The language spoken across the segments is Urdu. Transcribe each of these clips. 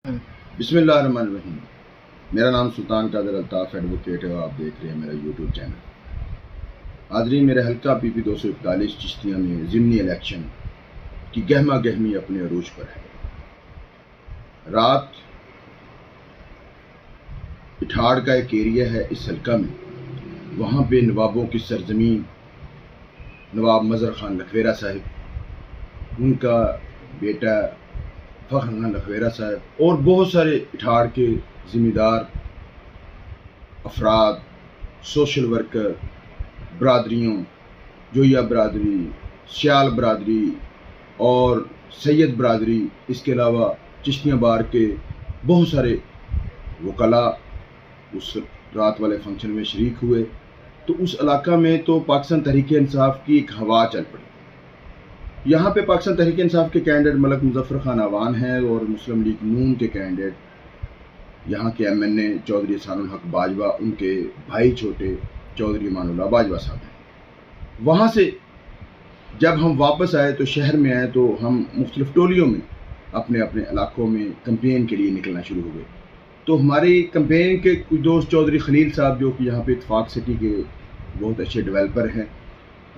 بسم اللہ الرحمن الرحیم۔ میرا نام سلطان قادر الطاف ایڈوکیٹ ہے اور آپ دیکھ رہے ہیں میرا یوٹیوب چینل۔ حاضرین، میرے حلقہ پی پی 241 چشتیہ میں ضمنی الیکشن کی گہما گہمی اپنے عروج پر ہے۔ رات اٹھاڑ کا ایک ایریا ہے اس حلقہ میں، وہاں پہ نوابوں کی سرزمین نواب مظہر خان لکھویرہ صاحب، ان کا بیٹا فخر خان لکھویرہ صاحب اور بہت سارے اٹھاڑ کے ذمہ دار افراد، سوشل ورکر، برادریوں، جویا برادری، سیال برادری اور سید برادری، اس کے علاوہ چشتیاں بار کے بہت سارے وکلاء اس رات والے فنکشن میں شریک ہوئے۔ تو اس علاقہ میں تو پاکستان تحریک انصاف کی ایک ہوا چل پڑی۔ یہاں پہ پاکستان تحریک انصاف کے کینڈیڈیٹ ملک مظفر خان اعوان ہیں اور مسلم لیگ نون کے کینڈیڈیٹ یہاں کے ایم این اے چودھری احسان الحق باجوہ، ان کے بھائی چھوٹے چودھری امان اللہ باجوہ صاحب ہیں۔ وہاں سے جب ہم واپس آئے تو شہر میں آئے تو ہم مختلف ٹولیوں میں اپنے اپنے علاقوں میں کمپین کے لیے نکلنا شروع ہو گئے۔ تو ہماری کمپین کے کچھ دوست چودھری خلیل صاحب، جو کہ یہاں پہ اتفاق سٹی کے بہت اچھے ڈیولپر ہیں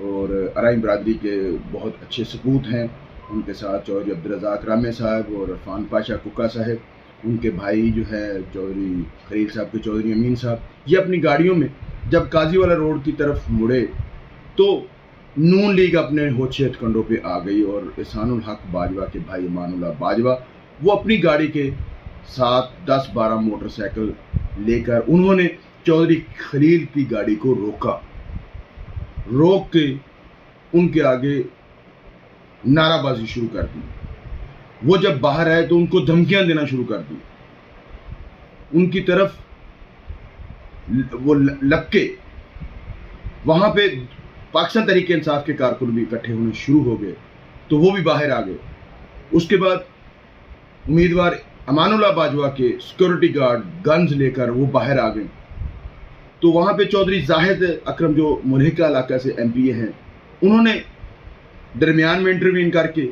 اور ارائم برادری کے بہت اچھے سپوت ہیں، ان کے ساتھ چودھری عبدالرزاق رامے صاحب اور عرفان پاشا ککا صاحب، ان کے بھائی جو ہے چودھری خلیل صاحب کے چودھری امین صاحب، یہ اپنی گاڑیوں میں جب قاضی والا روڈ کی طرف مڑے تو نون لیگ اپنے ہوچے ہتھکنڈوں پہ آ گئی اور احسان الحق باجوہ کے بھائی امان اللہ باجوہ وہ اپنی گاڑی کے ساتھ 10-12 موٹر سائیکل لے کر انہوں نے چودھری خلیل کی گاڑی کو روک کے ان کے آگے نعرہ بازی شروع کر دی۔ وہ جب باہر آئے تو ان کو دھمکیاں دینا شروع کر دی، ان کی طرف وہ لپکے۔ وہاں پہ پاکستان تحریک انصاف کے کارکن بھی اکٹھے ہونے شروع ہو گئے تو وہ بھی باہر آ گئے۔ اس کے بعد امیدوار امان اللہ باجوہ کے سیکورٹی گارڈ گنز لے کر وہ باہر آ گئے۔ تو وہاں پہ چودھری زاہد اکرم جو ملحقہ علاقہ سے ایم پی اے ہیں، انہوں نے درمیان میں انٹروین کر کے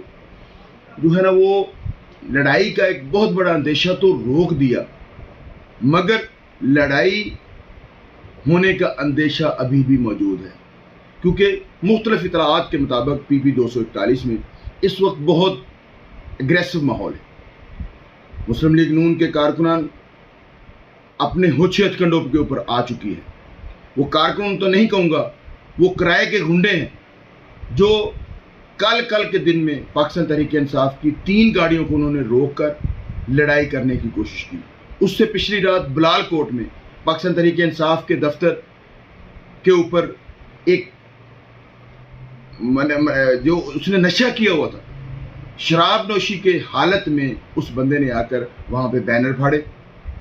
جو ہے نا وہ لڑائی کا ایک بہت بڑا اندیشہ تو روک دیا، مگر لڑائی ہونے کا اندیشہ ابھی بھی موجود ہے، کیونکہ مختلف اطلاعات کے مطابق پی پی 241 میں اس وقت بہت اگریسو ماحول ہے۔ مسلم لیگ نون کے کارکنان اپنے ہوچے ہتھکنڈوں کے اوپر آ چکی ہے۔ وہ کارکن تو نہیں کہوں گا، وہ کرائے کے گنڈے ہیں جو کل کے دن میں پاکستان تحریک انصاف کی 3 گاڑیوں کو انہوں نے روک کر لڑائی کرنے کی کوشش کی۔ اس سے پچھلی رات بلال کوٹ میں پاکستان تحریک انصاف کے دفتر کے اوپر ایک جو اس نے نشہ کیا ہوا تھا، شراب نوشی کے حالت میں اس بندے نے آ کر وہاں پہ بینر پھاڑے،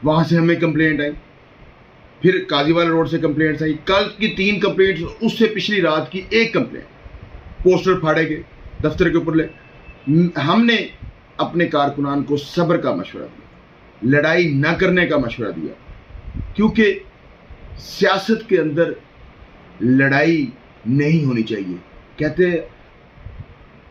وہاں سے ہمیں کمپلینٹ آئی، پھر قاضی والا روڈ سے کمپلینٹس آئی، کل کی 3 کمپلینٹس، اس سے پچھلی رات کی 1 کمپلینٹ، پوسٹر پھاڑے گئے دفتر کے اوپر لے۔ ہم نے اپنے کارکنان کو صبر کا مشورہ دیا، لڑائی نہ کرنے کا مشورہ دیا، کیونکہ سیاست کے اندر لڑائی نہیں ہونی چاہیے۔ کہتے ہیں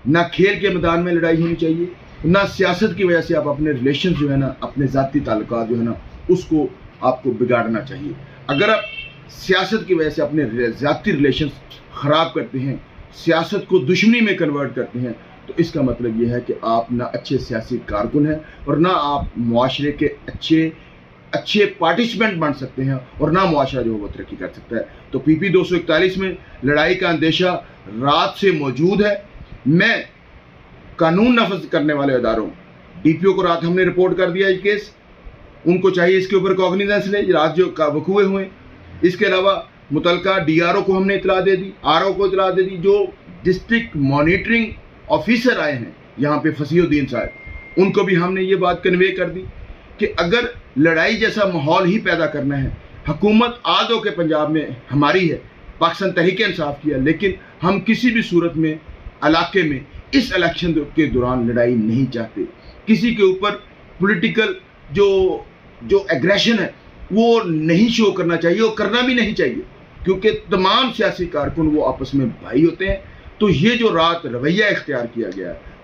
نہ کھیل کے میدان میں لڑائی ہونی چاہیے، نہ سیاست کی وجہ سے آپ اپنے ریلیشن جو ہے نا، اپنے ذاتی تعلقات جو ہے نا، اس کو آپ کو بگاڑنا چاہیے۔ اگر آپ سیاست کی وجہ سے اپنے ذاتی ریلیشنز خراب کرتے ہیں، سیاست کو دشمنی میں کنورٹ کرتے ہیں، تو اس کا مطلب یہ ہے کہ آپ نہ اچھے سیاسی کارکن ہیں اور نہ آپ معاشرے کے اچھے پارٹیسپینٹ بن سکتے ہیں اور نہ معاشرہ جو وہ ترقی کر سکتا ہے۔ تو پی پی 241 میں لڑائی کا اندیشہ رات سے موجود ہے۔ میں قانون نافذ کرنے والے اداروں، ڈی پی او کو رات ہم نے رپورٹ کر دیا یہ کیس، ان کو چاہیے اس کے اوپر کوگنیزنس لے رات جو وقوع ہوئے۔ اس کے علاوہ متعلقہ ڈی آر او کو ہم نے اطلاع دے دی، آر او کو اطلاع دے دی، جو ڈسٹرکٹ مانیٹرنگ آفیسر آئے ہیں یہاں پہ فصیح الدین صاحب، ان کو بھی ہم نے یہ بات کنوے کر دی کہ اگر لڑائی جیسا ماحول ہی پیدا کرنا ہے، حکومت آدھو کے پنجاب میں ہماری ہے، پاکستان تحریک انصاف کی ہے، لیکن ہم کسی بھی صورت میں علاقے میں اس الیکشن کے دوران لڑائی نہیں چاہتے۔ کسی کے اوپر پولیٹیکل جو ایگریشن ہے وہ نہیں شو کرنا چاہیے اور کرنا بھی نہیں چاہیے، کیونکہ تمام سیاسی کارکن وہ آپس میں بھائی ہوتے ہیں۔ تو یہ جو رات رویہ اختیار کیا گیا ہے